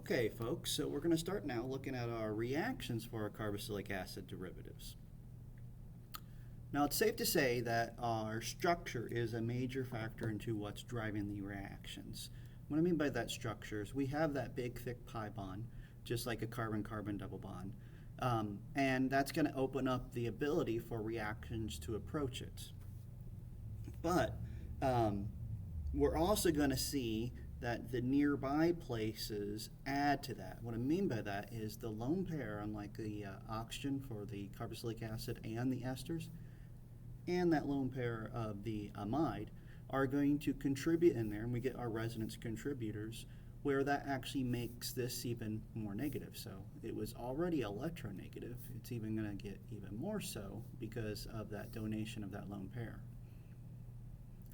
Okay, folks, so we're going to start now looking at our reactions for our carboxylic acid derivatives. Now, it's safe to say that our structure is a major factor into what's driving the reactions. What I mean by that structure is we have that big, thick pi bond, just like a carbon-carbon double bond, and that's going to open up the ability for reactions to approach it. But we're also going to see that the nearby places add to that. What I mean by that is the lone pair, unlike the oxygen for the carboxylic acid and the esters, and that lone pair of the amide are going to contribute in there, and we get our resonance contributors, where that actually makes this even more negative. So it was already electronegative. It's even going to get even more so because of that donation of that lone pair.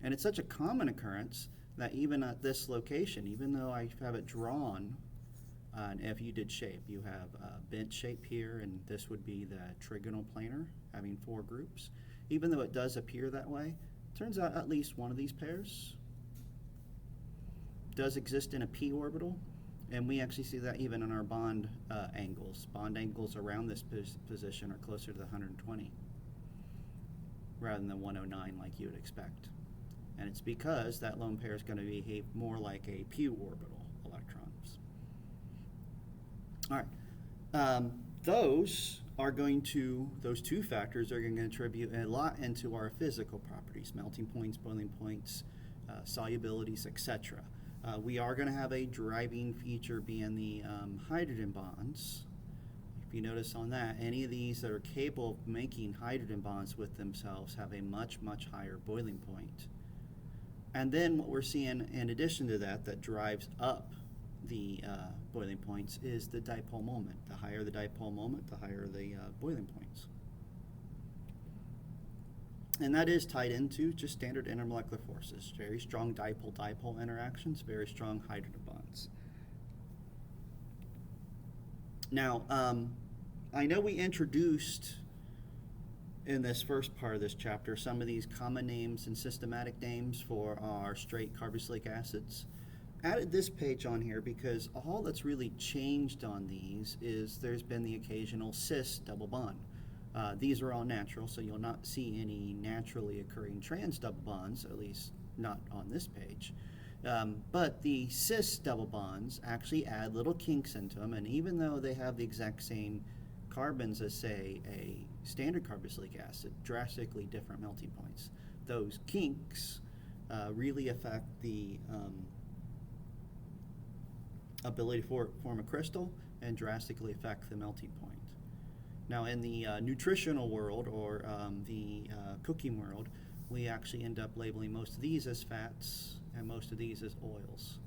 And it's such a common occurrence that even at this location, even though I have it drawn an FU-did shape, you have a bent shape here, and this would be the trigonal planar, having 4 groups. Even though it does appear that way, it turns out at least one of these pairs does exist in a p orbital, and we actually see that even in our bond angles. Bond angles around this position are closer to the 120 rather than the 109 like you would expect. And it's because that lone pair is going to behave more like a p orbital electrons. All right, those two factors are going to contribute a lot into our physical properties: melting points, boiling points, solubilities, etc. We are going to have a driving feature being the hydrogen bonds. If you notice on that, any of these that are capable of making hydrogen bonds with themselves have a much, much higher boiling point. And then what we're seeing in addition to that, that drives up the boiling points, is the dipole moment. The higher the dipole moment, the higher the boiling points. And that is tied into just standard intermolecular forces. Very strong dipole-dipole interactions, very strong hydrogen bonds. Now, I know we introduced in this first part of this chapter some of these common names and systematic names for our straight carboxylic acids. Added this page on here because all that's really changed on these is there's been the occasional cis double bond. These are all natural, so you'll not see any naturally occurring trans double bonds, at least not on this page. But the cis double bonds actually add little kinks into them, and even though they have the exact same carbons as, say, a standard carboxylic acid, drastically different melting points. Those kinks really affect the ability to form a crystal and drastically affect the melting point. Now, in the nutritional world or the cooking world, we actually end up labeling most of these as fats and most of these as oils.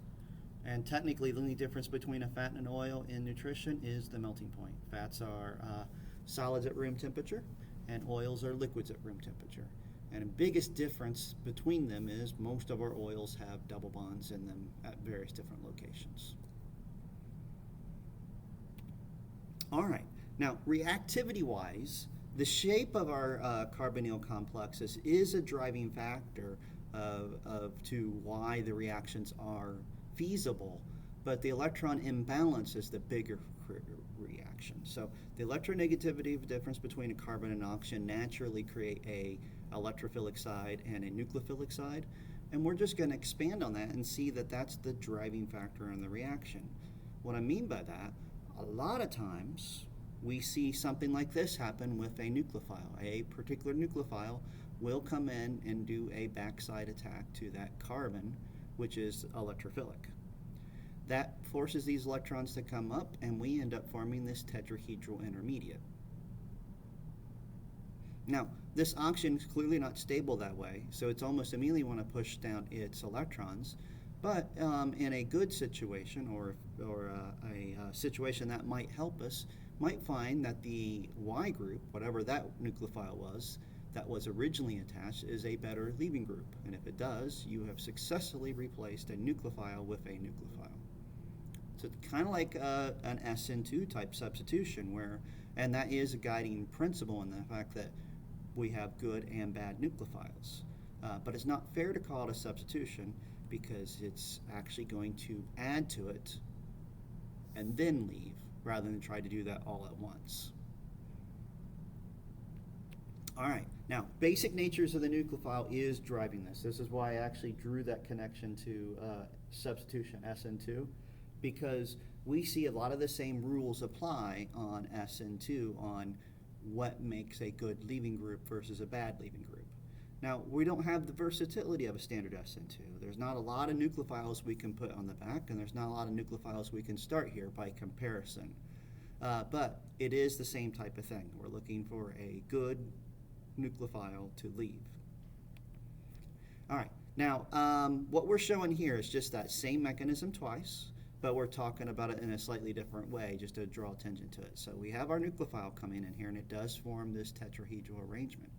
And technically, the only difference between a fat and an oil in nutrition is the melting point. Fats are solids at room temperature, and oils are liquids at room temperature. And the biggest difference between them is most of our oils have double bonds in them at various different locations. All right, now reactivity-wise, the shape of our carbonyl complexes is a driving factor to why the reactions are feasible, but the electron imbalance is the bigger reaction. So the electronegativity difference between a carbon and oxygen naturally create a electrophilic side and a nucleophilic side, and we're just going to expand on that and see that that's the driving factor in the reaction. What I mean by that, a lot of times we see something like this happen with a nucleophile. A particular nucleophile will come in and do a backside attack to that carbon, which is electrophilic. That forces these electrons to come up, and we end up forming this tetrahedral intermediate. Now, this oxygen is clearly not stable that way, so it's almost immediately want to push down its electrons. But in a good situation or a situation that might help us, might find that the Y group, whatever that nucleophile was, that was originally attached, is a better leaving group. And if it does, you have successfully replaced a nucleophile with a nucleophile. So it's kind of like an SN2 type substitution, and that is a guiding principle in the fact that we have good and bad nucleophiles. But it's not fair to call it a substitution because it's actually going to add to it and then leave, rather than try to do that all at once. All right, now basic natures of the nucleophile is driving this. This is why I actually drew that connection to substitution, SN2, because we see a lot of the same rules apply on SN2 on what makes a good leaving group versus a bad leaving group. Now, we don't have the versatility of a standard SN2. There's not a lot of nucleophiles we can put on the back, and there's not a lot of nucleophiles we can start here by comparison. But it is the same type of thing. We're looking for a good nucleophile to leave. All right, now what we're showing here is just that same mechanism twice, but we're talking about it in a slightly different way just to draw attention to it. So we have our nucleophile coming in here, and it does form this tetrahedral arrangement.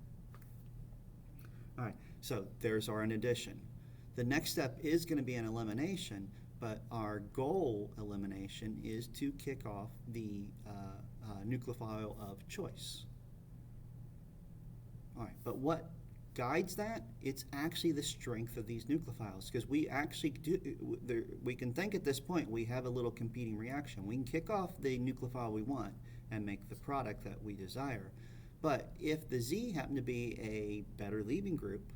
All right, so there's our addition. The next step is going to be an elimination, but our goal elimination is to kick off the nucleophile of choice. All right, but what guides that? It's actually the strength of these nucleophiles, because we actually we can think at this point we have a little competing reaction. We can kick off the nucleophile we want and make the product that we desire. But if the Z happened to be a better leaving group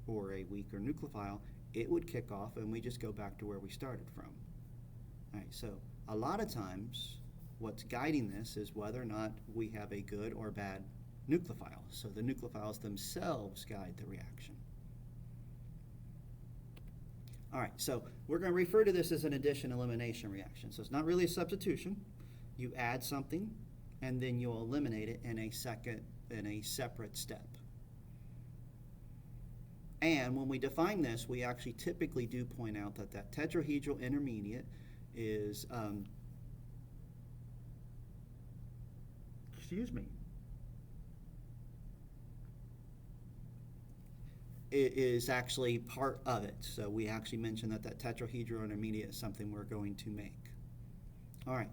or a weaker nucleophile, it would kick off and we just go back to where we started from. All right, so a lot of times what's guiding this is whether or not we have a good or bad nucleophile. So the nucleophiles themselves guide the reaction. All right, so we're going to refer to this as an addition-elimination reaction. So it's not really a substitution. You add something, and then you'll eliminate it in a separate step. And when we define this, we actually typically do point out that that tetrahedral intermediate is, it is actually part of it. So we actually mentioned that that tetrahedral intermediate is something we're going to make. All right.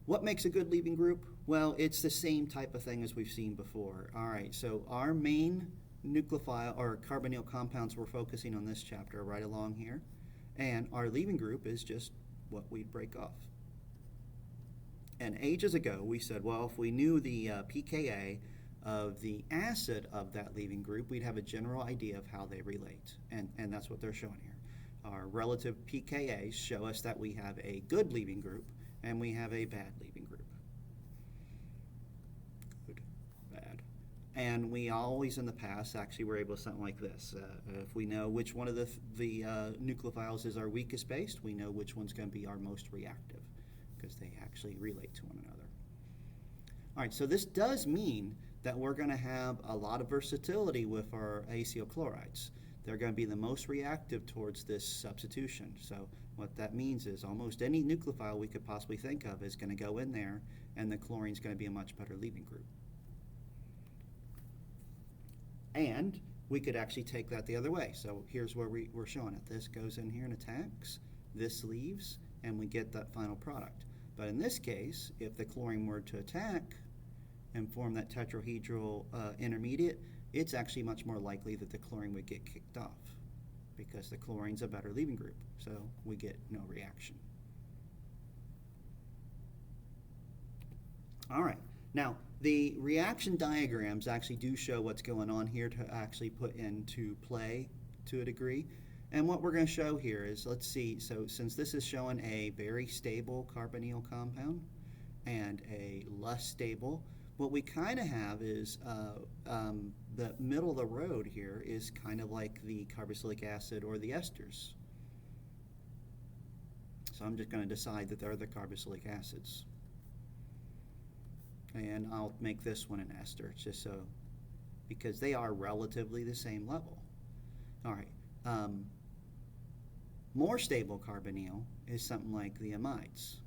What makes a good leaving group? Well, it's the same type of thing as we've seen before. All right, so our main nucleophile or carbonyl compounds we're focusing on this chapter right along here, and our leaving group is just what we'd break off. And ages ago we said, well, if we knew the pKa of the acid of that leaving group, we'd have a general idea of how they relate, and that's what they're showing here. Our relative pKa's show us that we have a good leaving group and we have a bad leaving group. Good, bad. And we always in the past actually were able to something like this. If we know which one of the nucleophiles is our weakest based, we know which one's going to be our most reactive, because they actually relate to one another. All right, so this does mean that we're going to have a lot of versatility with our acyl chlorides. They're going to be the most reactive towards this substitution. So what that means is almost any nucleophile we could possibly think of is going to go in there, and the chlorine is going to be a much better leaving group. And we could actually take that the other way. So here's where we're showing it. This goes in here and attacks, this leaves, and we get that final product. But in this case, if the chlorine were to attack and form that tetrahedral intermediate, it's actually much more likely that the chlorine would get kicked off, because the chlorine's a better leaving group, so we get no reaction. All right, now the reaction diagrams actually do show what's going on here to actually put into play to a degree. And what we're going to show here is, let's see, so since this is showing a very stable carbonyl compound and a less stable, what we kind of have is the middle of the road here is kind of like the carboxylic acid or the esters. So I'm just going to decide that they're the carboxylic acids. And I'll make this one an ester, just so, because they are relatively the same level. All right. More stable carbonyl is something like the amides.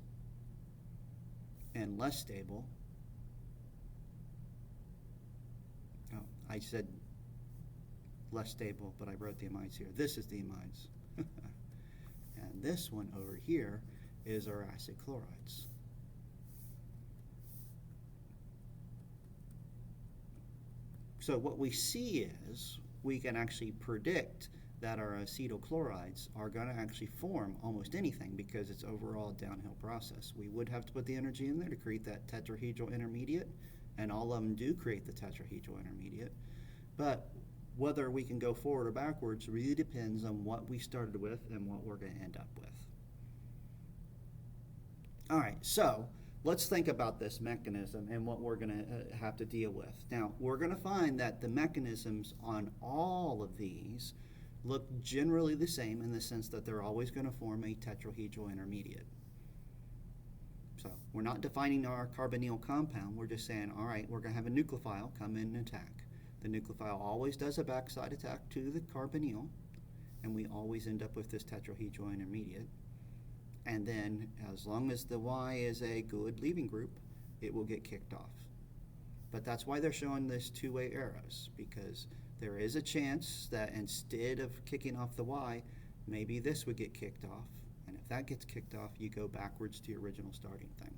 And less stable, I said less stable, but I wrote the amides here. This is the amides. And this one over here is our acid chlorides. So what we see is we can actually predict that our acetyl chlorides are going to actually form almost anything because it's overall a downhill process. We would have to put the energy in there to create that tetrahedral intermediate, and all of them do create the tetrahedral intermediate. But whether we can go forward or backwards really depends on what we started with and what we're going to end up with. All right, so let's think about this mechanism and what we're going to have to deal with. Now, we're going to find that the mechanisms on all of these look generally the same in the sense that they're always going to form a tetrahedral intermediate. So we're not defining our carbonyl compound. We're just saying, all right, we're going to have a nucleophile come in and attack. The nucleophile always does a backside attack to the carbonyl, and we always end up with this tetrahedral intermediate. And then as long as the Y is a good leaving group, it will get kicked off. But that's why they're showing this two-way arrows, because there is a chance that instead of kicking off the Y, maybe this would get kicked off. And if that gets kicked off, you go backwards to your original starting thing.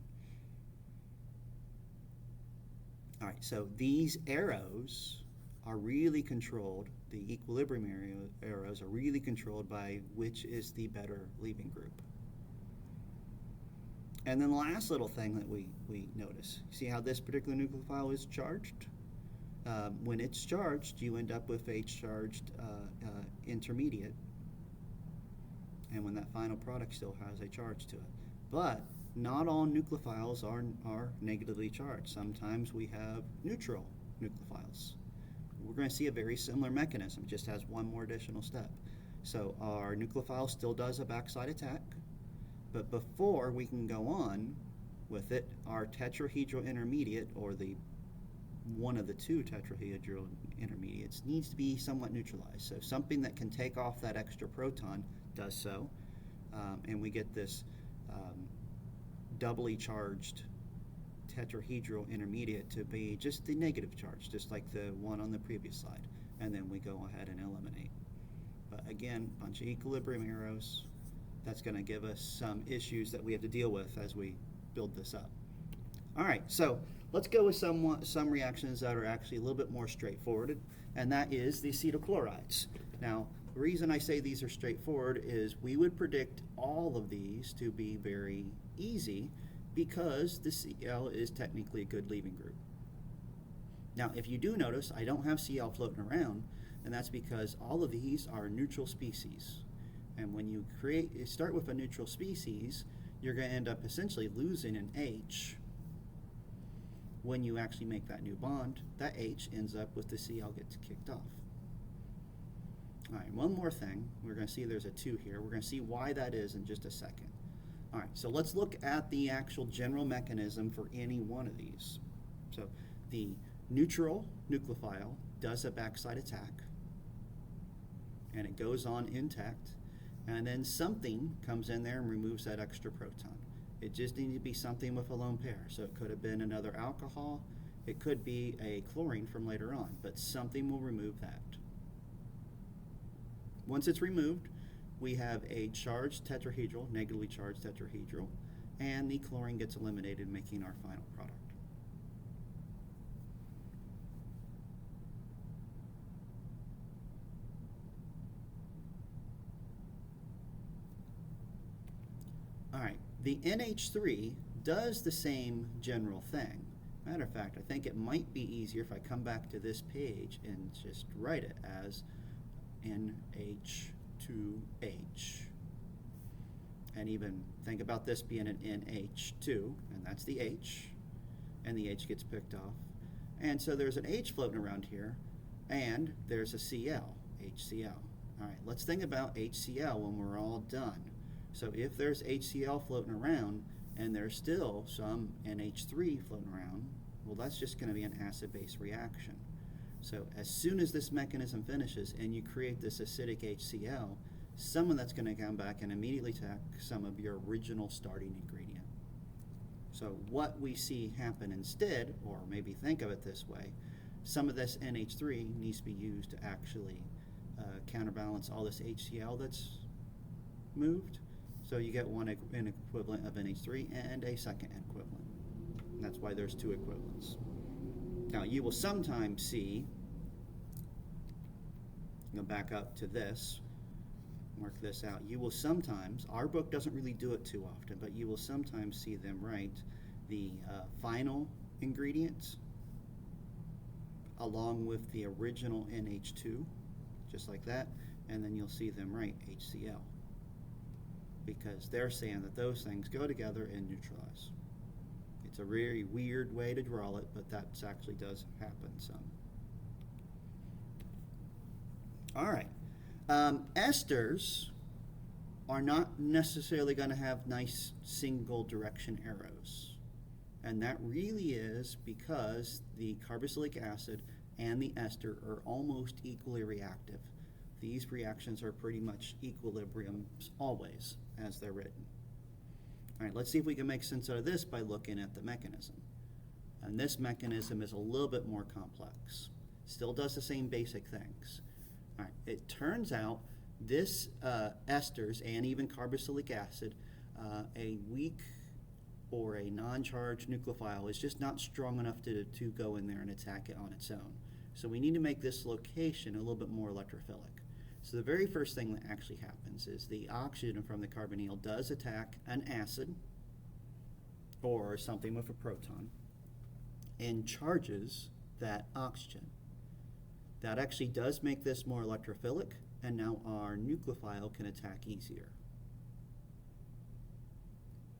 All right, so these arrows are really controlled, the equilibrium arrows are really controlled by which is the better leaving group. And then the last little thing that we notice, see how this particular nucleophile is charged? When it's charged, you end up with a charged intermediate, and when that final product still has a charge to it. But not all nucleophiles are negatively charged. Sometimes we have neutral nucleophiles. We're going to see a very similar mechanism, just has one more additional step. So our nucleophile still does a backside attack, but before we can go on with it, our tetrahedral intermediate, or the one of the two tetrahedral intermediates, needs to be somewhat neutralized. So something that can take off that extra proton does so, and we get this doubly charged tetrahedral intermediate to be just the negative charge, just like the one on the previous slide, and then we go ahead and eliminate. But again, bunch of equilibrium arrows. That's going to give us some issues that we have to deal with as we build this up. All right, so let's go with some reactions that are actually a little bit more straightforward, and that is the acetyl chlorides. Now, the reason I say these are straightforward is we would predict all of these to be very easy because the Cl is technically a good leaving group. Now, if you do notice, I don't have Cl floating around, and that's because all of these are neutral species. And when you start with a neutral species, you're going to end up essentially losing an H. When you actually make that new bond, that H ends up with the Cl gets kicked off. All right, one more thing. We're going to see there's a 2 here. We're going to see why that is in just a second. All right, so let's look at the actual general mechanism for any one of these. So the neutral nucleophile does a backside attack, and it goes on intact. And then something comes in there and removes that extra proton. It just needs to be something with a lone pair. So it could have been another alcohol. It could be a chlorine from later on, but something will remove that. Once it's removed, we have a charged tetrahedral, negatively charged tetrahedral, and the chlorine gets eliminated, making our final product. All right, the NH3 does the same general thing. Matter of fact, I think it might be easier if I come back to this page and just write it as NH2H. And even think about this being an NH2, and that's the H, and the H gets picked off. And so there's an H floating around here, and there's a Cl, HCl. All right, let's think about HCl when we're all done. So if there's HCl floating around and there's still some NH3 floating around, well, that's just going to be an acid-base reaction. So as soon as this mechanism finishes and you create this acidic HCl, some of that's going to come back and immediately attack some of your original starting ingredient. So what we see happen instead, or maybe think of it this way, some of this NH3 needs to be used to actually counterbalance all this HCl that's moved. So you get an equivalent of NH3 and a second equivalent. And that's why there's 2 equivalents. Now you will sometimes see, go back up to this, mark this out, you will sometimes, our book doesn't really do it too often, but you will sometimes see them write the final ingredients along with the original NH2, just like that, and then you'll see them write HCl, because they're saying that those things go together and neutralize. It's a very weird way to draw it, but that actually does happen some. All right. Esters are not necessarily going to have nice single direction arrows. And that really is because the carboxylic acid and the ester are almost equally reactive. These reactions are pretty much equilibriums always as they're written. All right, let's see if we can make sense out of this by looking at the mechanism. And this mechanism is a little bit more complex. Still does the same basic things. All right, it turns out this esters and even carboxylic acid, a weak or a non-charged nucleophile is just not strong enough to go in there and attack it on its own. So we need to make this location a little bit more electrophilic. So the very first thing that actually happens is the oxygen from the carbonyl does attack an acid or something with a proton and charges that oxygen. That actually does make this more electrophilic, and now our nucleophile can attack easier.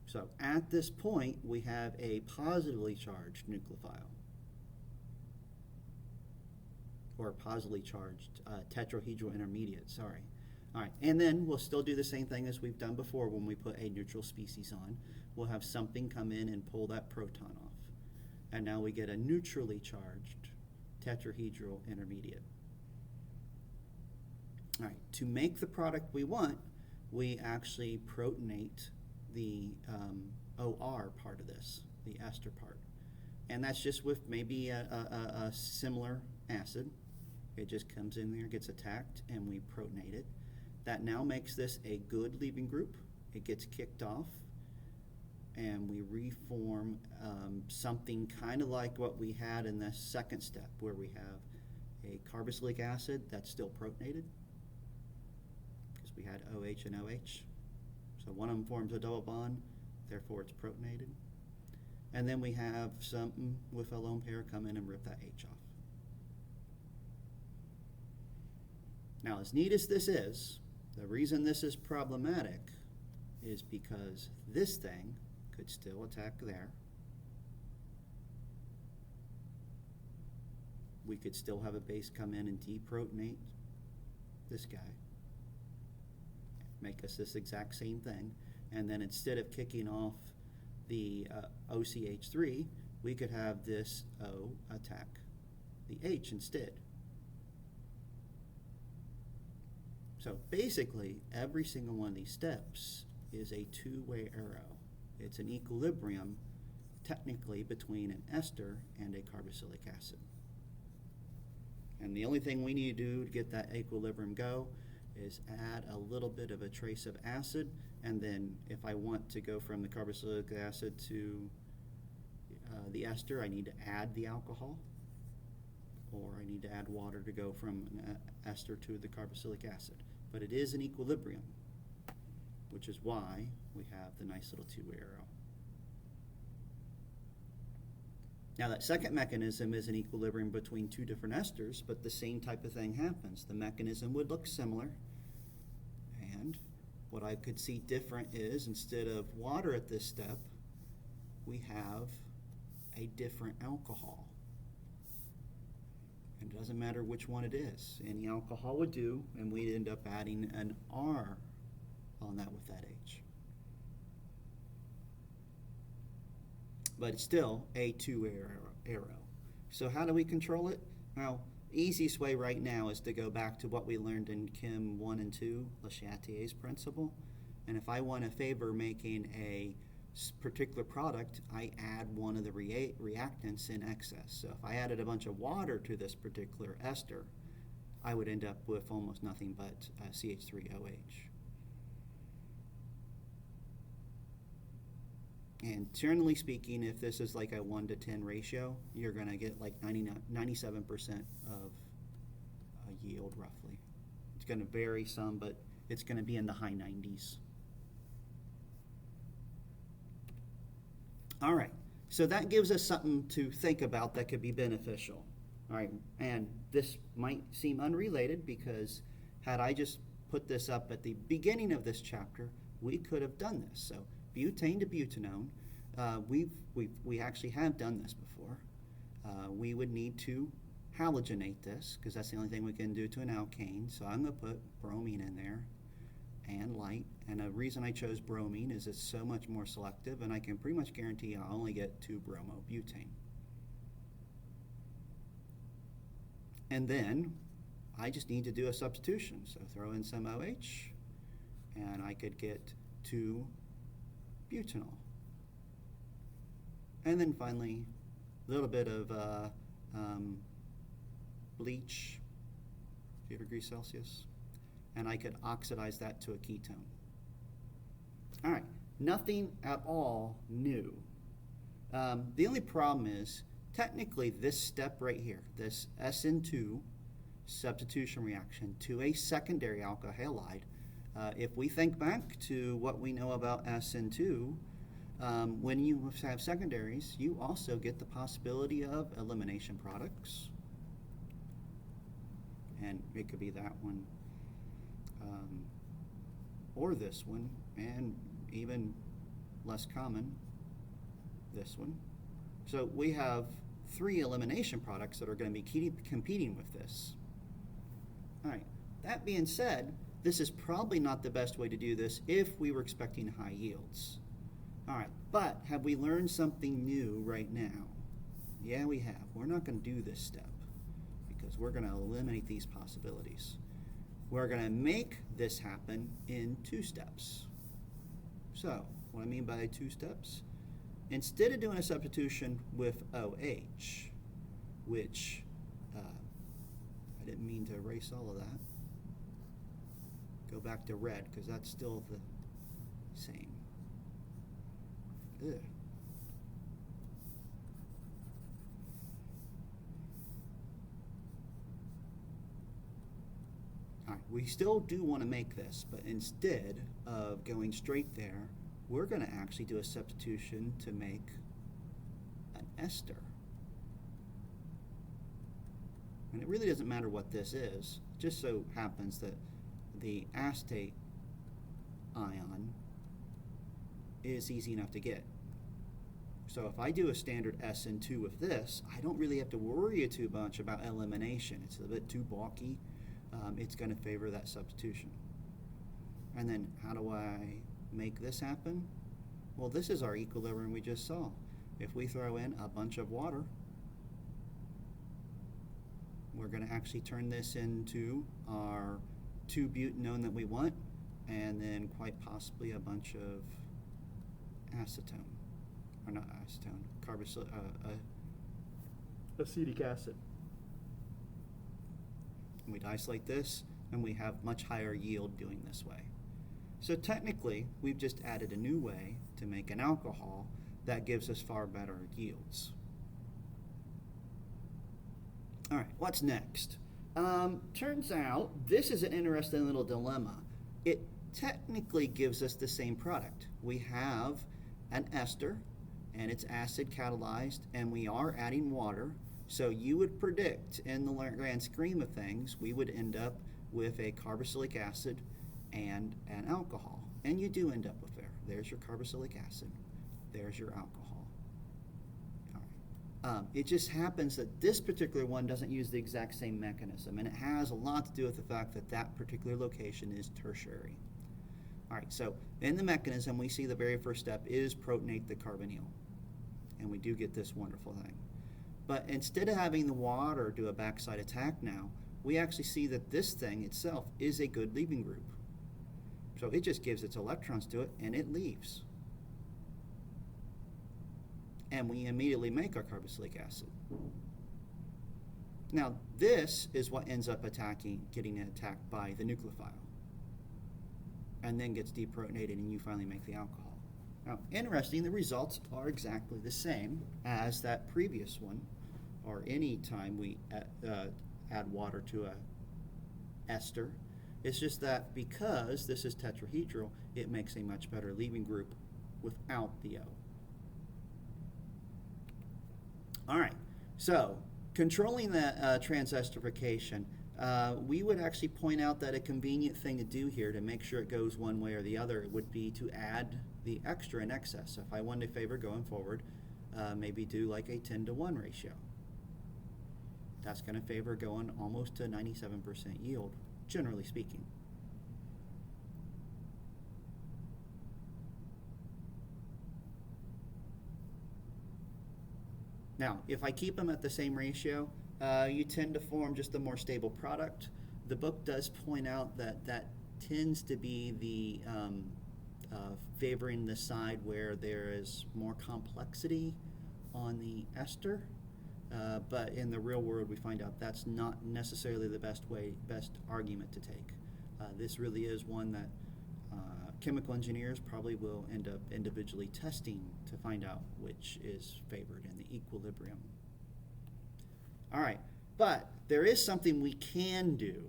So at this point, we have a positively charged nucleophile, or positively charged tetrahedral intermediate, sorry. All right, and then we'll still do the same thing as we've done before when we put a neutral species on. We'll have something come in and pull that proton off. And now we get a neutrally charged tetrahedral intermediate. All right, to make the product we want, we actually protonate the OR part of this, the ester part. And that's just with maybe a similar acid. It just comes in there, gets attacked, and we protonate it. That now makes this a good leaving group. It gets kicked off, and we reform something kind of like what we had in the second step, where we have a carboxylic acid that's still protonated, because we had OH and OH. So one of them forms a double bond, therefore it's protonated. And then we have something with a lone pair come in and rip that H off. Now, as neat as this is, the reason this is problematic is because this thing could still attack there. We could still have a base come in and deprotonate this guy, make us this exact same thing, and then instead of kicking off the OCH3, we could have this O attack the H instead. So basically, every single one of these steps is a two-way arrow. It's an equilibrium, technically, between an ester and a carboxylic acid. And the only thing we need to do to get that equilibrium go is add a little bit of a trace of acid, and then if I want to go from the carboxylic acid to the ester, I need to add the alcohol, or I need to add water to go from an ester to the carboxylic acid. But it is an equilibrium, which is why we have the nice little two-way arrow. Now that second mechanism is an equilibrium between two different esters, but the same type of thing happens. The mechanism would look similar, and what I could see different is instead of water at this step, we have a different alcohol. And it doesn't matter which one it is. Any alcohol would do, and we'd end up adding an R on that with that H. But it's still a two-way arrow. So how do we control it? Well, easiest way right now is to go back to what we learned in Chem 1 and 2, Le Chatelier's principle. And if I want to favor making a particular product, I add one of the reactants in excess. So if I added a bunch of water to this particular ester, I would end up with almost nothing but CH3OH. And generally speaking, if this is like a 1-to-10 ratio, you're going to get like 97% of yield roughly. It's going to vary some, but it's going to be in the high 90s. All right, so that gives us something to think about that could be beneficial. All right, and this might seem unrelated because had I just put this up at the beginning of this chapter, we could have done this. So butane to butanone, we actually have done this before. We would need to halogenate this because that's the only thing we can do to an alkane. So I'm going to put bromine in there and light. And the reason I chose bromine is it's so much more selective, and I can pretty much guarantee I'll only get 2-bromobutane. And then I just need to do a substitution. So throw in some OH, and I could get 2-butanol. And then finally, a little bit of bleach, 0 degrees Celsius, and I could oxidize that to a ketone. All right, nothing at all new. The only problem is, technically, this step right here, this SN2 substitution reaction to a secondary alkyl halide, if we think back to what we know about SN2, when you have secondaries, you also get the possibility of elimination products. And it could be that one, or this one, and even less common, this one. So we have 3 elimination products that are going to be competing with this. All right, that being said, this is probably not the best way to do this if we were expecting high yields. All right, but have we learned something new right now? Yeah, we have. We're not going to do this step because we're going to eliminate these possibilities. We're going to make this happen in 2 steps. So, what I mean by 2 steps? Instead of doing a substitution with OH, which I didn't mean to erase all of that. Go back to red because that's still the same. Ugh. All right, we still do want to make this, but instead of going straight there, we're going to actually do a substitution to make an ester. And it really doesn't matter what this is. It just so happens that the acetate ion is easy enough to get. So if I do a standard SN2 with this, I don't really have to worry too much about elimination. It's a bit too bulky. It's going to favor that substitution. And then how do I make this happen? Well, this is our equilibrium we just saw. If we throw in a bunch of water, we're going to actually turn this into our 2-butanone that we want, and then quite possibly a bunch of acetone, or not acetone, acetic acid. And we'd isolate this, and we have much higher yield doing this way. So technically, we've just added a new way to make an alcohol that gives us far better yields. All right, what's next? Turns out this is an interesting little dilemma. It technically gives us the same product. We have an ester, and it's acid catalyzed, and we are adding water. So you would predict, in the grand scheme of things, we would end up with a carboxylic acid and an alcohol. And you do end up with there. There's your carboxylic acid. There's your alcohol. All right. It just happens that this particular one doesn't use the exact same mechanism, and it has a lot to do with the fact that that particular location is tertiary. All right, so in the mechanism, we see the very first step is protonate the carbonyl, and we do get this wonderful thing. But instead of having the water do a backside attack now, we actually see that this thing itself is a good leaving group. So it just gives its electrons to it, and it leaves. And we immediately make our carboxylic acid. Now, this is what ends up getting attacked by the nucleophile, and then gets deprotonated, and you finally make the alcohol. Now, interesting, the results are exactly the same as that previous one, or any time we add water to a ester. It's just that because this is tetrahedral, it makes a much better leaving group without the O. All right, so controlling that transesterification, we would actually point out that a convenient thing to do here to make sure it goes one way or the other would be to add the extra in excess. So if I wanted to favor going forward, maybe do like a 10-to-1 ratio. That's going to favor going almost to 97% yield, generally speaking. Now, if I keep them at the same ratio, you tend to form just a more stable product. The book does point out that that tends to be the favoring the side where there is more complexity on the ester, but in the real world we find out that's not necessarily the best argument to take. This really is one that chemical engineers probably will end up individually testing to find out which is favored in the equilibrium. All right, but there is something we can do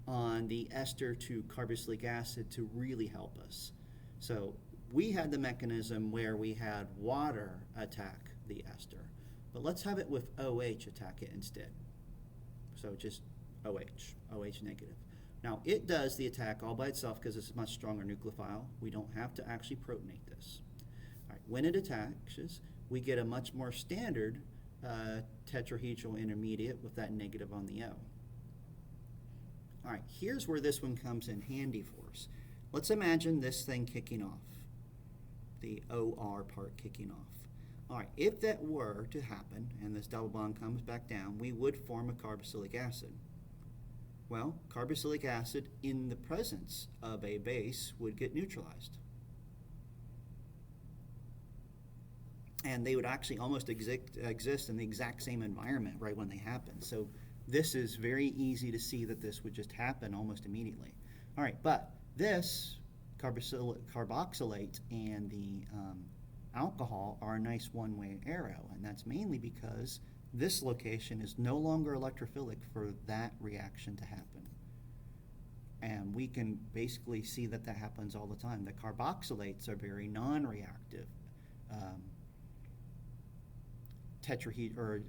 on the ester to carboxylic acid to really help us. So we had the mechanism where we had water attack the ester, but let's have it with OH attack it instead. So just OH negative. Now it does the attack all by itself because it's a much stronger nucleophile. We don't have to actually protonate this. All right, when it attacks, we get a much more standard tetrahedral intermediate with that negative on the O. All right, here's where this one comes in handy for us. Let's imagine this thing kicking off, the OR part kicking off. All right, if that were to happen and this double bond comes back down, we would form a carboxylic acid. Well, carboxylic acid in the presence of a base would get neutralized. And they would actually almost exist in the exact same environment right when they happen. So this is very easy to see that this would just happen almost immediately. All right, but this carboxylate and the alcohol are a nice one-way arrow, and that's mainly because this location is no longer electrophilic for that reaction to happen. And we can basically see that that happens all the time. The carboxylates are very non-reactive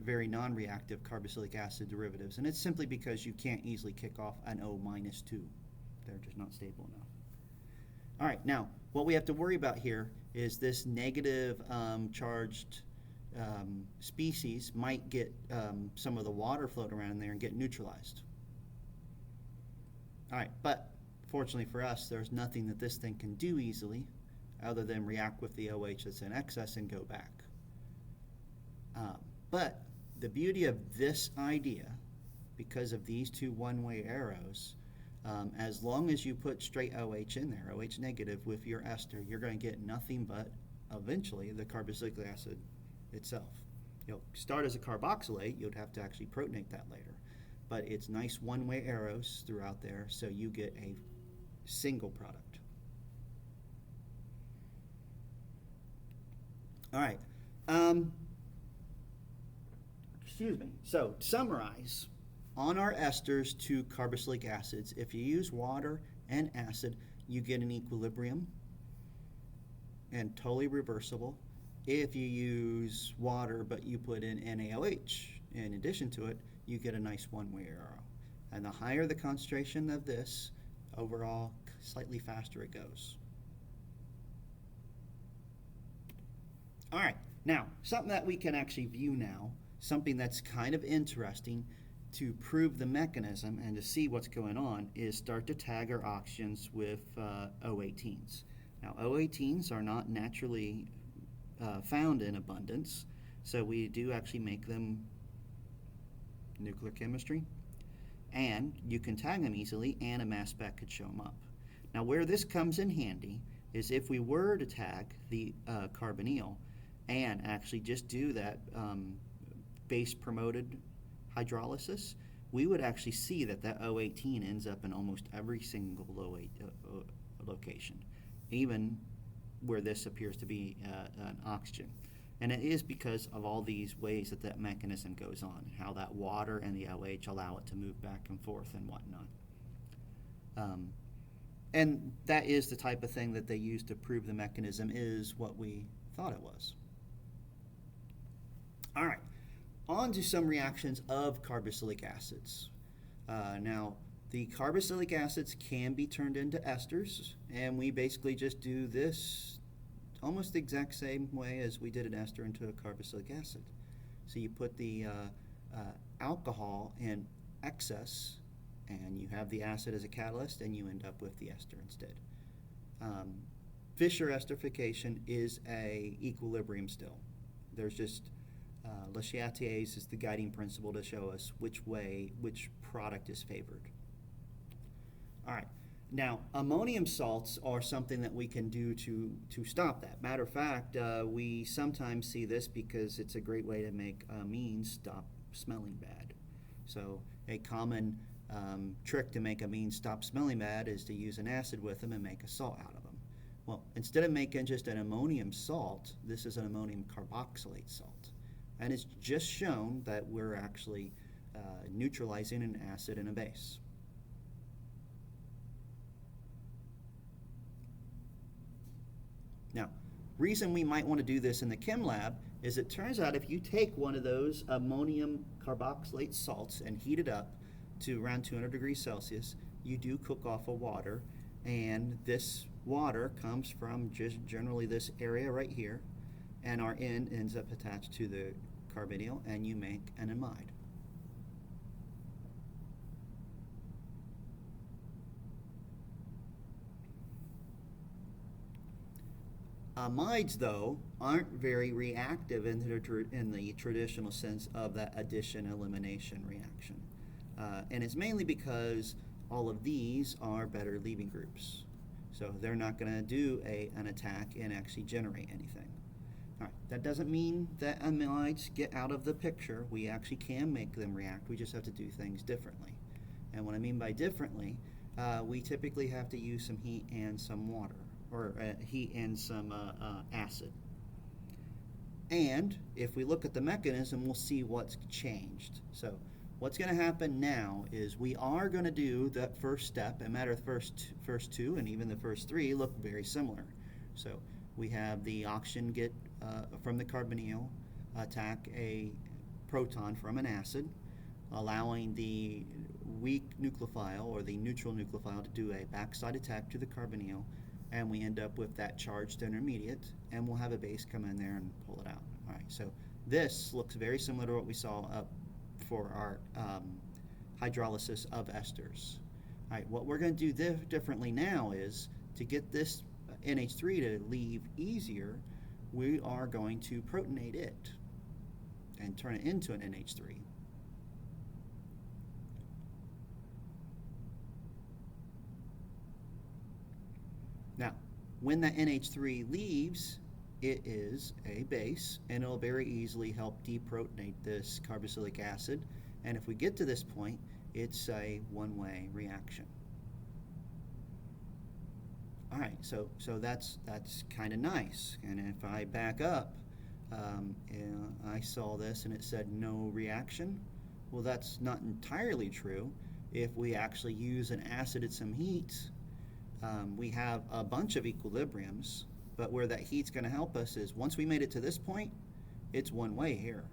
very non-reactive carboxylic acid derivatives, and it's simply because you can't easily kick off an O-2. They're just not stable enough. All right, now what we have to worry about here is this negative charged species might get some of the water float around in there and get neutralized. All right, but fortunately for us, there's nothing that this thing can do easily other than react with the OH that's in excess and go back. But the beauty of this idea, because of these two one-way arrows, as long as you put straight OH in there, OH negative with your ester, you're going to get nothing but, eventually, the carboxylic acid itself. You'll start as a carboxylate, you'd have to actually protonate that later. But it's nice one-way arrows throughout there, so you get a single product. All right. Excuse me. So, to summarize, on our esters to carboxylic acids, if you use water and acid, you get an equilibrium and totally reversible. If you use water but you put in NaOH in addition to it, you get a nice one-way arrow. And the higher the concentration of this, overall, slightly faster it goes. All right, now, something that we can actually view now, something that's kind of interesting to prove the mechanism and to see what's going on, is start to tag our oxygens with O18s. Now, O18s are not naturally found in abundance, so we do actually make them nuclear chemistry, and you can tag them easily, and a mass spec could show them up. Now, where this comes in handy is if we were to tag the carbonyl and actually just do that base-promoted hydrolysis, we would actually see that that O18 ends up in almost every single location, even where this appears to be an oxygen. And it is because of all these ways that that mechanism goes on, how that water and the OH allow it to move back and forth and whatnot. And that is the type of thing that they use to prove the mechanism is what we thought it was. All right, on to some reactions of carboxylic acids. Now, the carboxylic acids can be turned into esters, and we basically just do this almost the exact same way as we did an ester into a carboxylic acid. So you put the alcohol in excess, and you have the acid as a catalyst, and you end up with the ester instead. Fischer esterification is a equilibrium still. There's just Le Chatelier's is the guiding principle to show us which product is favored. All right. Now, ammonium salts are something that we can do to stop that. Matter of fact, we sometimes see this because it's a great way to make amines stop smelling bad. So a common trick to make amines stop smelling bad is to use an acid with them and make a salt out of them. Well, instead of making just an ammonium salt, this is an ammonium carboxylate salt. And it's just shown that we're actually neutralizing an acid and a base. Now, reason we might want to do this in the chem lab is it turns out if you take one of those ammonium carboxylate salts and heat it up to around 200 degrees Celsius, you do cook off of water, and this water comes from just generally this area right here, and our end ends up attached to the carbonyl, and you make an amide. Amides, though, aren't very reactive in the traditional sense of that addition-elimination reaction. And it's mainly because all of these are better leaving groups. So they're not going to do an attack and actually generate anything. All right, that doesn't mean that amides get out of the picture. We actually can make them react. We just have to do things differently. And what I mean by differently, we typically have to use some heat and some water, or heat and some acid. And if we look at the mechanism, we'll see what's changed. So what's going to happen now is we are going to do that first step, and matter of the first two and even the first three look very similar. So we have the oxygen get from the carbonyl attack a proton from an acid, allowing the weak nucleophile or the neutral nucleophile to do a backside attack to the carbonyl, and we end up with that charged intermediate, and we'll have a base come in there and pull it out. All right, so this looks very similar to what we saw for our hydrolysis of esters. All right, what we're going to do differently now is to get this NH3 to leave easier, we are going to protonate it and turn it into an NH3. Now, when that NH3 leaves, it is a base, and it'll very easily help deprotonate this carboxylic acid. And if we get to this point, it's a one-way reaction. All right, so that's kind of nice. And if I back up, I saw this and it said no reaction. Well, that's not entirely true. If we actually use an acid at some heat, we have a bunch of equilibriums, but where that heat's going to help us is once we made it to this point, it's one way here.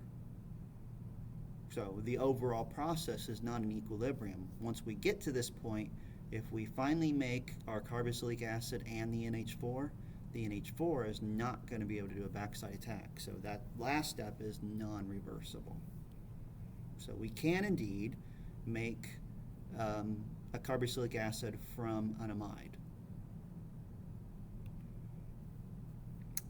So the overall process is not an equilibrium. Once we get to this point, if we finally make our carboxylic acid and the NH4 is not going to be able to do a backside attack. So that last step is non-reversible. So we can indeed make a carboxylic acid from an amide.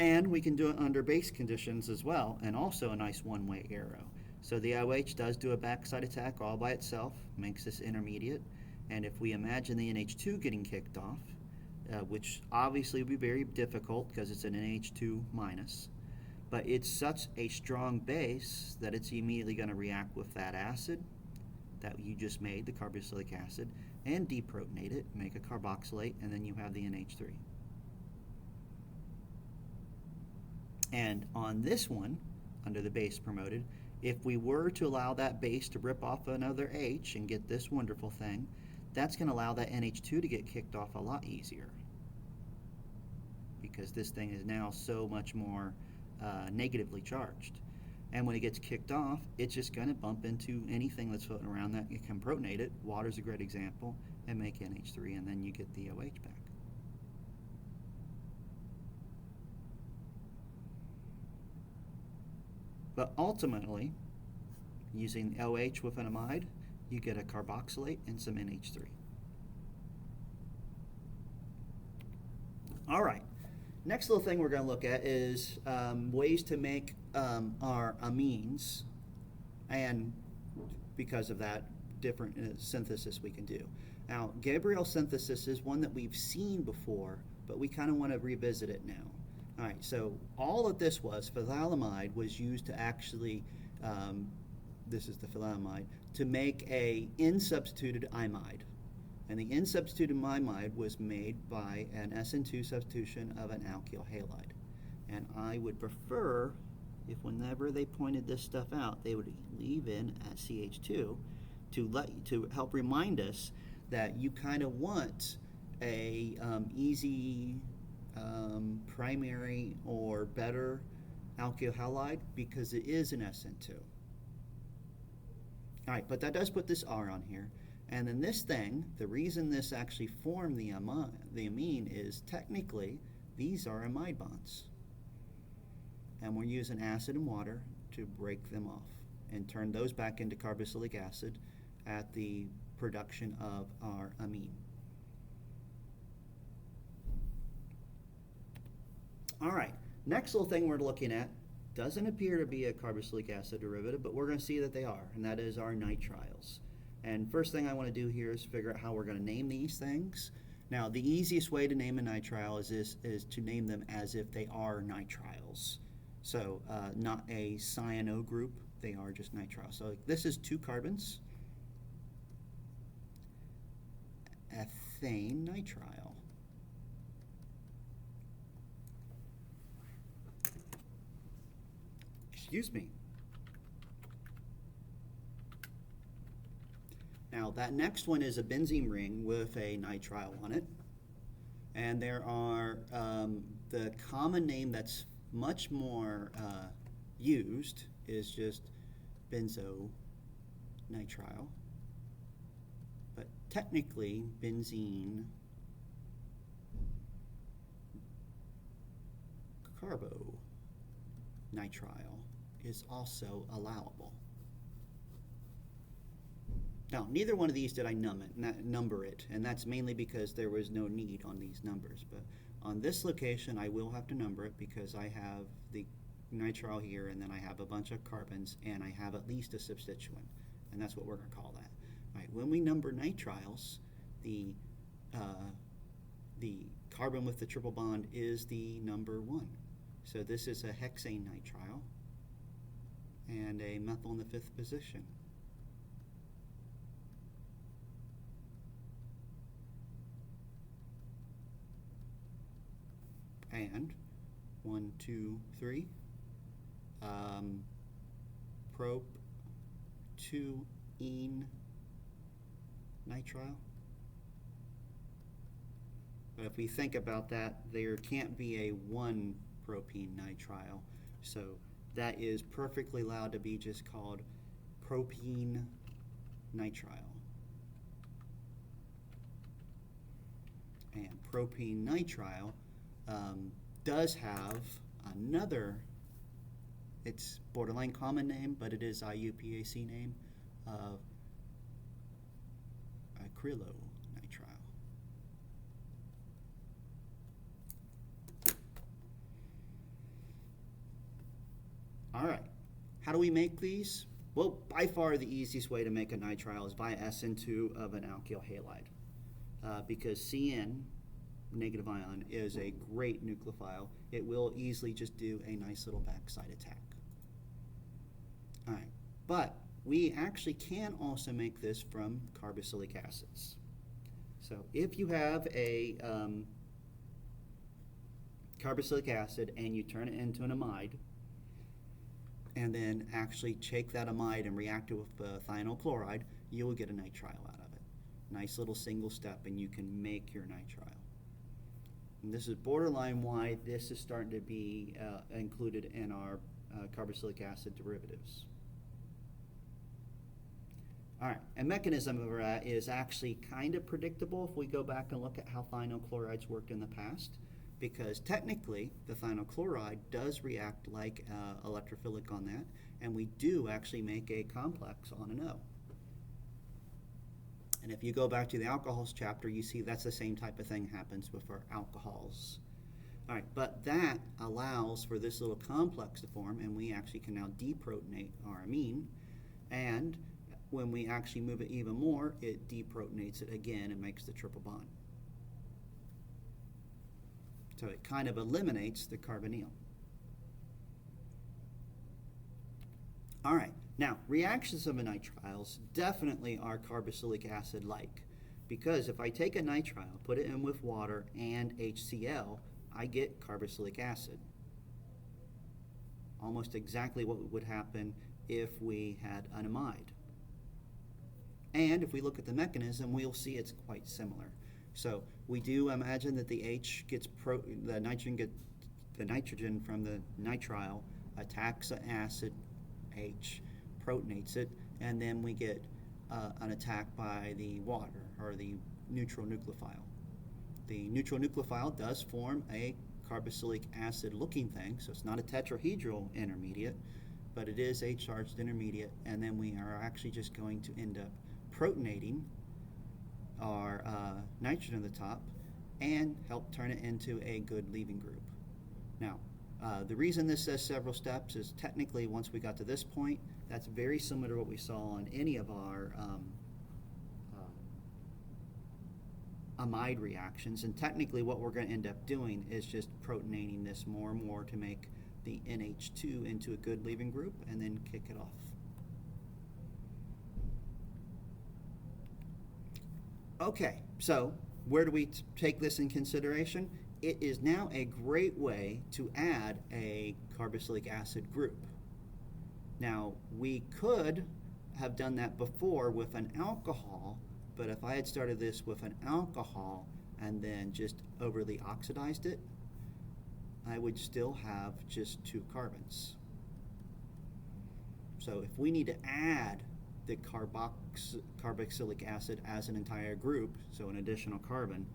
And we can do it under base conditions as well, and also a nice one-way arrow. So the OH does do a backside attack all by itself, makes this intermediate. And if we imagine the NH2 getting kicked off, which obviously would be very difficult because it's an NH2 minus, but it's such a strong base that it's immediately going to react with that acid that you just made, the carboxylic acid, and deprotonate it, make a carboxylate, and then you have the NH3. And on this one, under the base promoted, if we were to allow that base to rip off another H and get this wonderful thing, that's going to allow that NH2 to get kicked off a lot easier, because this thing is now so much more negatively charged. And when it gets kicked off, it's just going to bump into anything that's floating around that it can protonate it. Water's a great example, and make NH3, and then you get the OH back. But ultimately, using OH with an amide, you get a carboxylate and some NH3. All right, next little thing we're going to look at is ways to make our amines, and because of that, different synthesis we can do. Now, Gabriel synthesis is one that we've seen before, but we kind of want to revisit it now. All right, so all of this was, phthalimide was used to actually, this is the phthalimide, to make a N-substituted imide. And the N-substituted imide was made by an SN2 substitution of an alkyl halide. And I would prefer, if whenever they pointed this stuff out, they would leave in at CH2 to help remind us that you kind of want a easy primary or better alkyl halide, because it is an SN2. All right, but that does put this R on here. And then this thing, the reason this actually formed the amine is technically these are amide bonds. And we're using acid and water to break them off and turn those back into carboxylic acid at the production of our amine. All right, next little thing we're looking at doesn't appear to be a carboxylic acid derivative, but we're going to see that they are, and that is our nitriles. And first thing I want to do here is figure out how we're going to name these things. Now, the easiest way to name a nitrile is to name them as if they are nitriles. So not a cyano group, they are just nitriles. So this is 2 carbons, ethane nitrile. Excuse me. Now that next one is a benzene ring with a nitrile on it. And there are the common name that's much more used is just benzo nitrile. But technically benzene carbo nitrile is also allowable. Now, neither one of these did I number it, and that's mainly because there was no need on these numbers. But on this location, I will have to number it because I have the nitrile here, and then I have a bunch of carbons, and I have at least a substituent, and that's what we're going to call that. All right, when we number nitriles, the carbon with the triple bond is the number 1. So this is a hexane nitrile and a methyl in the 5th position. And 1, 2, 3, prop 2-ene nitrile. But if we think about that, there can't be a 1-propene nitrile. So that is perfectly allowed to be just called propene nitrile. And propene nitrile does have another, it's borderline common name, but it is IUPAC name of acrylonitrile. All right, how do we make these? Well, by far the easiest way to make a nitrile is by SN2 of an alkyl halide, because CN, negative ion, is a great nucleophile. It will easily just do a nice little backside attack. All right, but we actually can also make this from carboxylic acids. So if you have a carboxylic acid and you turn it into an amide, and then actually take that amide and react it with thionyl chloride, you will get a nitrile out of it. Nice little single step, and you can make your nitrile. And this is borderline why this is starting to be included in our carboxylic acid derivatives. All right, a mechanism of that is actually kind of predictable if we go back and look at how thionyl chlorides worked in the past, because technically the thionyl chloride does react like electrophilic on that, and we do actually make a complex on an O. And if you go back to the alcohols chapter, you see that's the same type of thing happens with our alcohols. All right, but that allows for this little complex to form, and we actually can now deprotonate our amine, and when we actually move it even more, it deprotonates it again and makes the triple bond. So it kind of eliminates the carbonyl. All right, now reactions of nitriles definitely are carboxylic acid-like, because if I take a nitrile, put it in with water and HCl, I get carboxylic acid. Almost exactly what would happen if we had an amide. And if we look at the mechanism, we'll see it's quite similar. So we do imagine that the H gets the nitrogen from the nitrile attacks an acid H, protonates it, and then we get an attack by the water or the neutral nucleophile. The neutral nucleophile does form a carboxylic acid looking thing, so it's not a tetrahedral intermediate, but it is a charged intermediate, and then we are actually just going to end up protonating our nitrogen at the top and help turn it into a good leaving group. Now, the reason this says several steps is technically once we got to this point, that's very similar to what we saw on any of our amide reactions, and technically what we're going to end up doing is just protonating this more and more to make the NH2 into a good leaving group and then kick it off. Okay, so where do we take this in consideration? It is now a great way to add a carboxylic acid group. Now, we could have done that before with an alcohol, but if I had started this with an alcohol and then just overly oxidized it, I would still have just 2 carbons. So if we need to add the carboxylic acid as an entire group, so an additional carbon,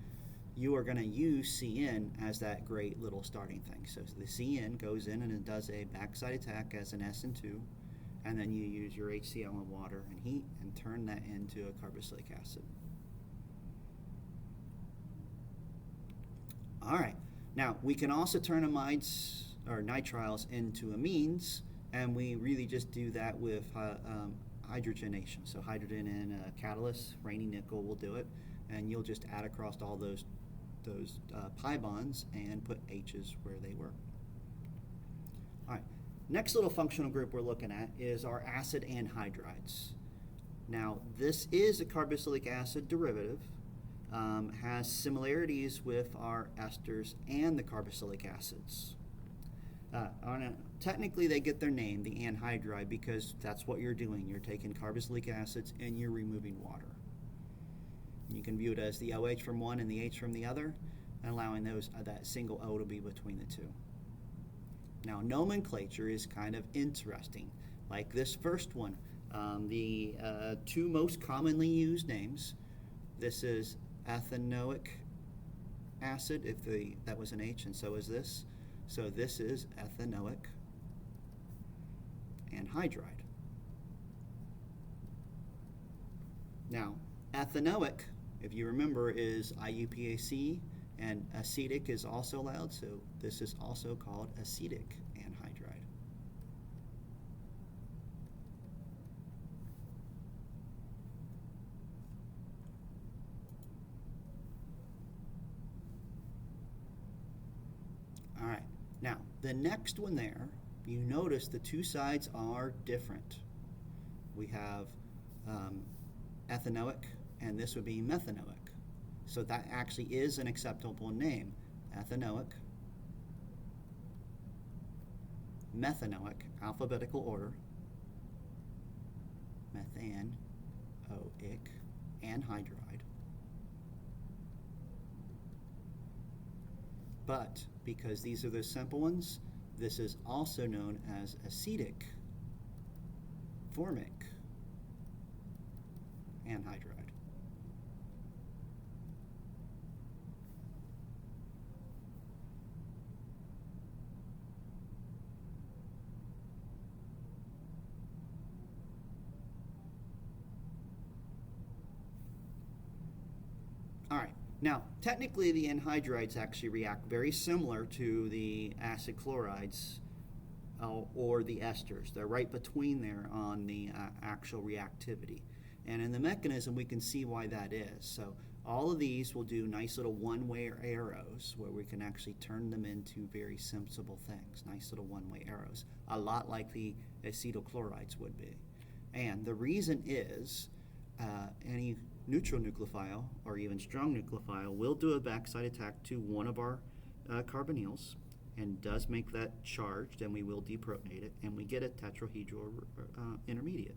you are going to use CN as that great little starting thing. So the CN goes in and it does a backside attack as an SN2, and then you use your HCl and water and heat and turn that into a carboxylic acid. All right, now we can also turn amides or nitriles into amines, and we really just do that with hydrogenation. So hydrogen in a catalyst, Raney nickel will do it, and you'll just add across all those pi bonds and put H's where they were. All right, next little functional group we're looking at is our acid anhydrides. Now this is a carboxylic acid derivative, has similarities with our esters and the carboxylic acids. Technically they get their name, the anhydride, because that's what you're doing. You're taking carboxylic acids and you're removing water. You can view it as the OH from one and the H from the other, and allowing that single O to be between the two. Now nomenclature is kind of interesting. Like this first one, the 2 most commonly used names, this is ethanoic acid, if that was an H, and so is this. So this is ethanoic anhydride. Now, ethanoic, if you remember, is IUPAC, and acetic is also allowed, so this is also called acetic anhydride. All right, now the next one there, you notice the 2 sides are different. We have ethanoic, and this would be methanoic. So that actually is an acceptable name. Ethanoic, methanoic, alphabetical order, methanoic anhydride. But because these are the simple ones, this is also known as acetic formic anhydride. All right. Now, technically, the anhydrides actually react very similar to the acid chlorides or the esters. They're right between there on the actual reactivity. And in the mechanism, we can see why that is. So all of these will do nice little one-way arrows where we can actually turn them into very sensible things, nice little one-way arrows, a lot like the acetyl chlorides would be. And the reason is any neutral nucleophile or even strong nucleophile will do a backside attack to one of our carbonyls and does make that charged, and we will deprotonate it, and we get a tetrahedral intermediate.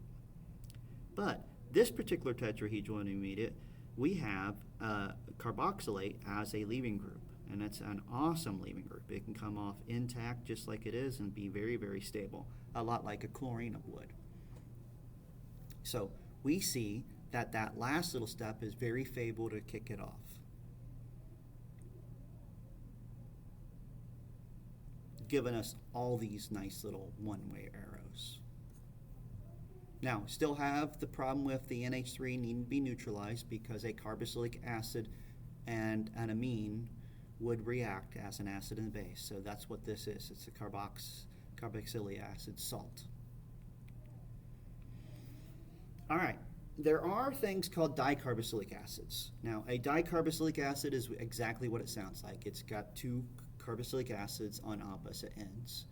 But this particular tetrahedral intermediate, we have carboxylate as a leaving group, and it's an awesome leaving group. It can come off intact just like it is and be very, very stable, a lot like a chlorine would. So we see that that last little step is very favorable to kick it off. Giving us all these nice little one-way arrows. Now, still have the problem with the NH3 needing to be neutralized because a carboxylic acid and an amine would react as an acid and a base. So that's what this is. It's a carboxylic acid salt. All right. There are things called dicarboxylic acids. Now, a dicarboxylic acid is exactly what it sounds like. It's got two carboxylic acids on opposite ends.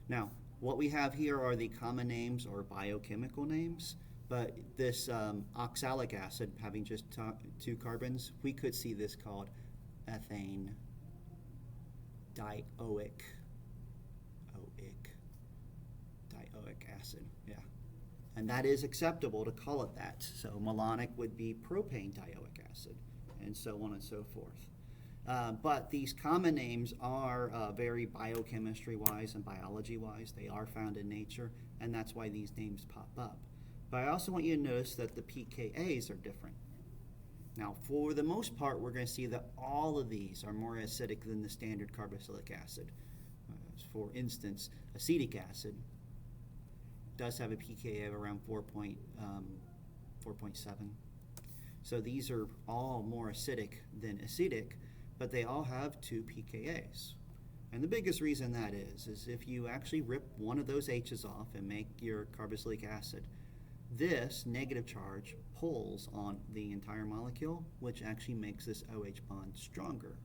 Now, what we have here are the common names or biochemical names, but this oxalic acid having just two carbons, we could see this called ethane dioic acid. Yeah. And that is acceptable to call it that. So malonic would be propane dioic acid, and so on and so forth. But these common names are very biochemistry-wise and biology-wise. They are found in nature, and that's why these names pop up. But I also want you to notice that the pKa's are different. Now, for the most part, we're going to see that all of these are more acidic than the standard carboxylic acid. For instance, acetic acid does have a pKa of around 4.7. So these are all more acidic than acetic, but they all have two pKa's. And the biggest reason that is if you actually rip one of those H's off and make your carboxylic acid, this negative charge pulls on the entire molecule, which actually makes this OH bond stronger.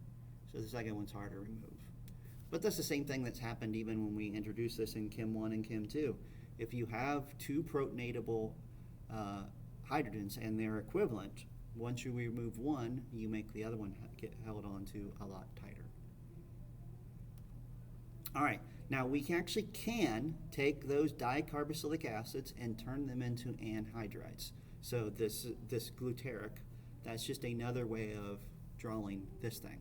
So the second one's harder to remove. But that's the same thing that's happened even when we introduced this in Chem 1 and Chem 2. If you have two protonatable hydrogens and they're equivalent, once you remove one, you make the other one get held on to a lot tighter. All right, now we actually can take those dicarboxylic acids and turn them into anhydrides. So this glutaric, that's just another way of drawing this thing.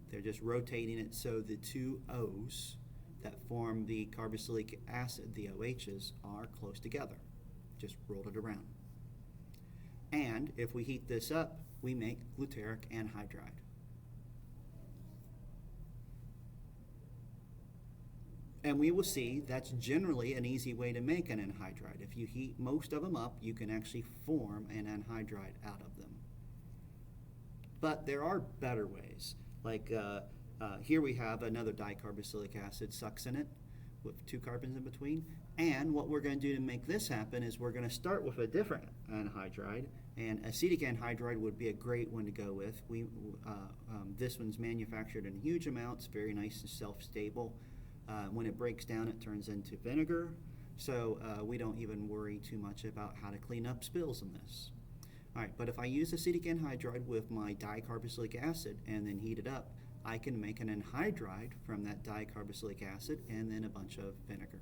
They're just rotating it so the two O's that form the carboxylic acid, the OHs, are close together. Just roll it around. And if we heat this up, we make glutaric anhydride. And we will see that's generally an easy way to make an anhydride. If you heat most of them up, you can actually form an anhydride out of them. But there are better ways. Like here we have another dicarboxylic acid succinate with two carbons in between. And what we're going to do to make this happen is we're going to start with a different anhydride. And acetic anhydride would be a great one to go with. This one's manufactured in huge amounts, very nice and self-stable. When it breaks down, it turns into vinegar. So we don't even worry too much about how to clean up spills in this. All right, but if I use acetic anhydride with my dicarboxylic acid and then heat it up, I can make an anhydride from that dicarboxylic acid and then a bunch of vinegar.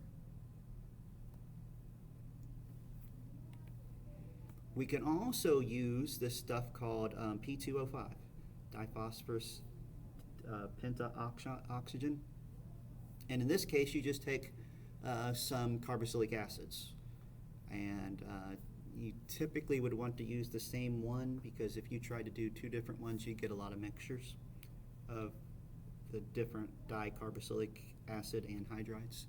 We can also use this stuff called P2O5, diphosphorus pentaoxygen. And in this case, you just take some carboxylic acids. And you typically would want to use the same one, because if you try to do two different ones, you get a lot of mixtures of the different dicarboxylic acid anhydrides.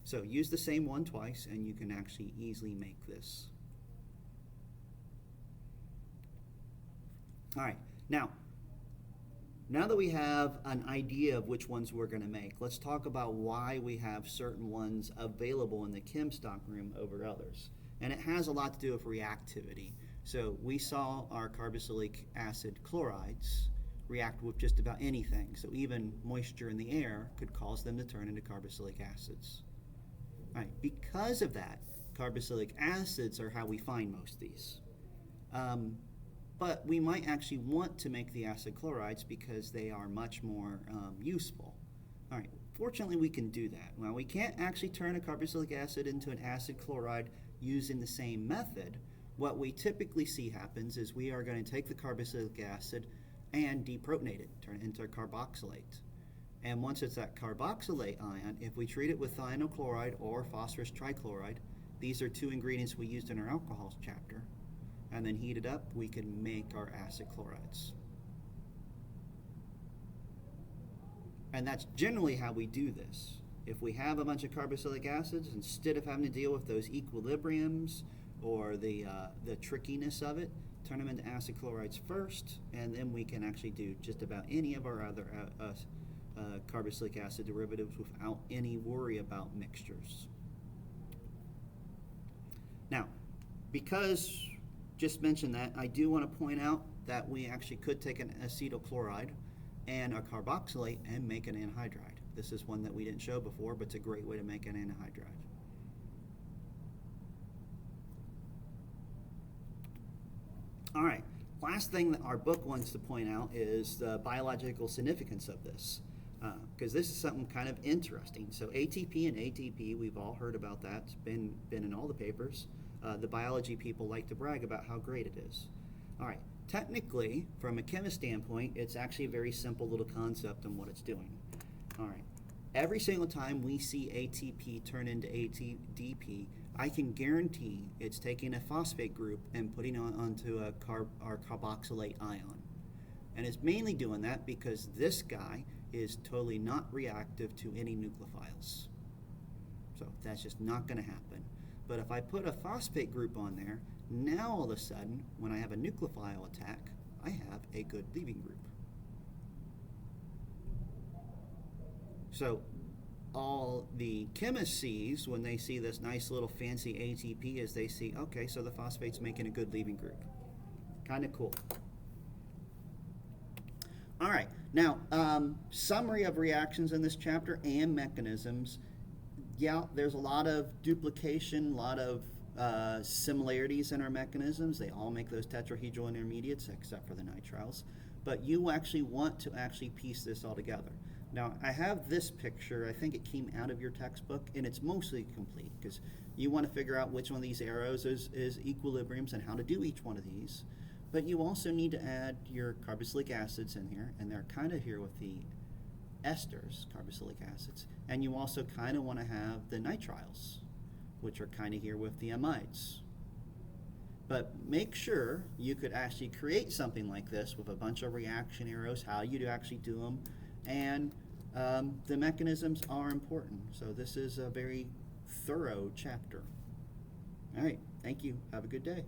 So use the same one twice, and you can actually easily make this. All right, now that we have an idea of which ones we're going to make, let's talk about why we have certain ones available in the chem stock room over others. And it has a lot to do with reactivity. So we saw our carboxylic acid chlorides react with just about anything. So even moisture in the air could cause them to turn into carboxylic acids. All right, because of that, carboxylic acids are how we find most of these. But we might actually want to make the acid chlorides because they are much more useful. All right, fortunately we can do that. Well, we can't actually turn a carboxylic acid into an acid chloride using the same method. What we typically see happens is we are going to take the carboxylic acid and deprotonate it, turn it into a carboxylate. And once it's that carboxylate ion, if we treat it with thionyl or phosphorus trichloride, these are two ingredients we used in our alcohols chapter, and then heat it up, we can make our acid chlorides. And that's generally how we do this. If we have a bunch of carboxylic acids, instead of having to deal with those equilibriums or the trickiness of it, turn them into acid chlorides first, and then we can actually do just about any of our other carboxylic acid derivatives without any worry about mixtures. Now, because just mentioned that, I do want to point out that we actually could take an acetyl chloride and a carboxylate and make an anhydride. This is one that we didn't show before, but it's a great way to make an anhydride. All right, last thing that our book wants to point out is the biological significance of this, because this is something kind of interesting. So ATP and ATP, we've all heard about that. It's been in all the papers. The biology people like to brag about how great it is. All right, technically, from a chemist standpoint, it's actually a very simple little concept on what it's doing. All right, every single time we see ATP turn into ATP, I can guarantee it's taking a phosphate group and putting it onto our carboxylate ion. And it's mainly doing that because this guy is totally not reactive to any nucleophiles. So that's just not going to happen. But if I put a phosphate group on there, now all of a sudden, when I have a nucleophile attack, I have a good leaving group. So all the chemist sees when they see this nice little fancy ATP is they see, okay, so the phosphate's making a good leaving group. Kind of cool. All right, now summary of reactions in this chapter and mechanisms. Yeah, there's a lot of duplication, a lot of similarities in our mechanisms. They all make those tetrahedral intermediates except for the nitriles. But you actually want to actually piece this all together. Now, I have this picture. I think it came out of your textbook, and it's mostly complete because you want to figure out which one of these arrows is equilibriums and how to do each one of these. But you also need to add your carboxylic acids in here, and they're kind of here with the esters, carboxylic acids. And you also kind of want to have the nitriles, which are kind of here with the amides. But make sure you could actually create something like this with a bunch of reaction arrows, how you actually do them, and the mechanisms are important. So this is a very thorough chapter. All right, thank you. Have a good day.